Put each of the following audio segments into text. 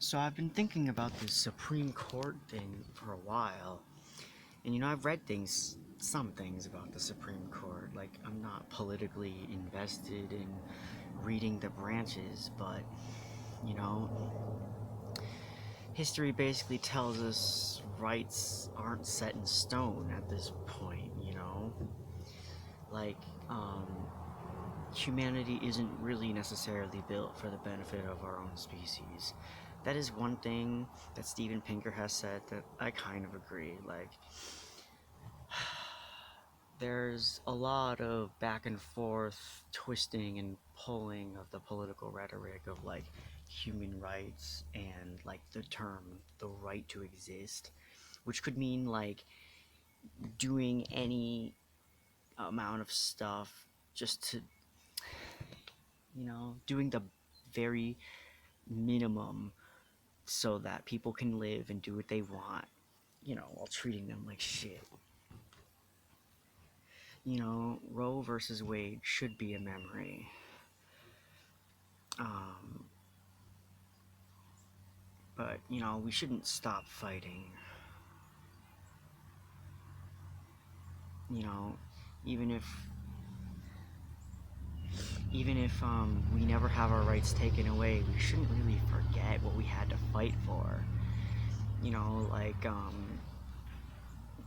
So I've been thinking about this Supreme Court thing for a while. And I've read some things about the Supreme Court. Like, I'm not politically invested in reading the branches, but, you know, history basically tells us rights aren't set in stone at this point. Like, um, humanity isn't really necessarily built for the benefit of our own species. That is one thing that Steven Pinker has said that I kind of agree. Like, there's a lot of back and forth twisting and pulling of the political rhetoric of like human rights and like the term the right to exist, which could mean like doing any amount of stuff just to, doing the very minimum so that people can live and do what they want, while treating them like shit. Roe versus Wade should be a memory. Um, but, we shouldn't stop fighting. You know, even if, we never have our rights taken away, we shouldn't really forget what we had to fight for. Like,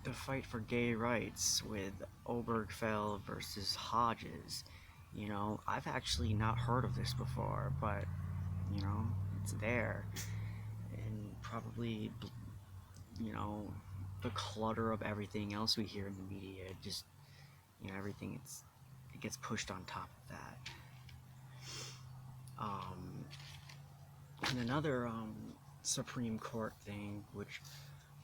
the fight for gay rights with Obergfell versus Hodges. I've actually not heard of this before, but, it's there. And probably, the clutter of everything else we hear in the media, just, everything, it gets pushed on top of that. And another, Supreme Court thing, which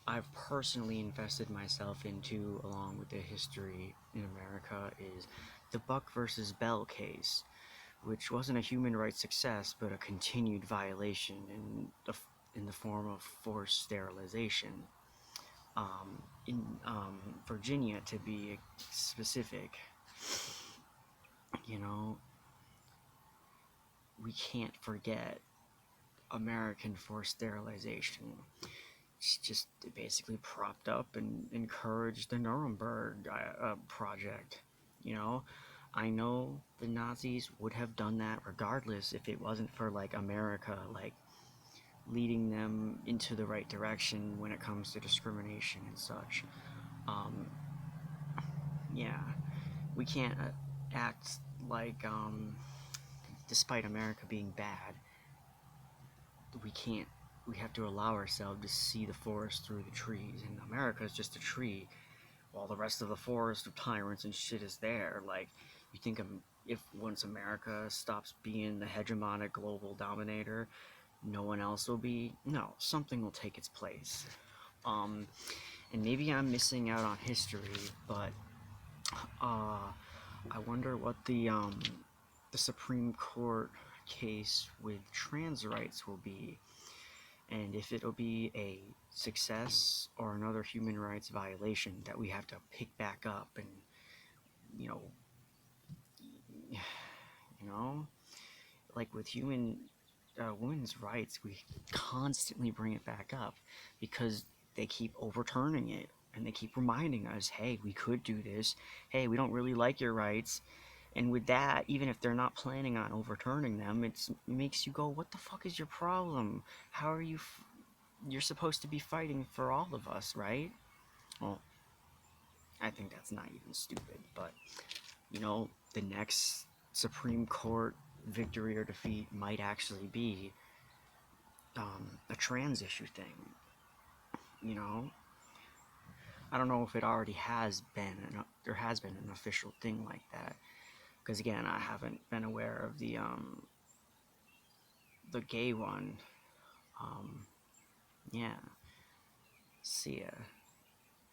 I've personally invested myself into along with the history in America, is the Buck versus Bell case, which wasn't a human rights success but a continued violation in the form of forced sterilization. In Virginia, to be specific, we can't forget American forced sterilization. It's just basically propped up and encouraged the Nuremberg project. I know the Nazis would have done that regardless if it wasn't for like America like leading them into the right direction when it comes to discrimination and such. Yeah, we can't act like despite America being bad, we have to allow ourselves to see the forest through the trees, and America is just a tree while the rest of the forest of tyrants and shit is there. Like, you think if once America stops being the hegemonic global dominator, no one else will be? No, something will take its place. And maybe I'm missing out on history, but I wonder what the Supreme Court case with trans rights will be, and if it'll be a success or another human rights violation that we have to pick back up and, you know, like with women's rights, we constantly bring it back up because they keep overturning it and they keep reminding us, hey, we could do this. Hey, we don't really like your rights. And with that, even if they're not planning on overturning them, it makes you go, what the fuck is your problem? How are you... You're supposed to be fighting for all of us, right? Well, I think that's not even stupid, but, the next Supreme Court victory or defeat might actually be a trans issue thing. I don't know if it already has been, there has been an official thing like that, because again, I haven't been aware of the gay one. Yeah. See ya.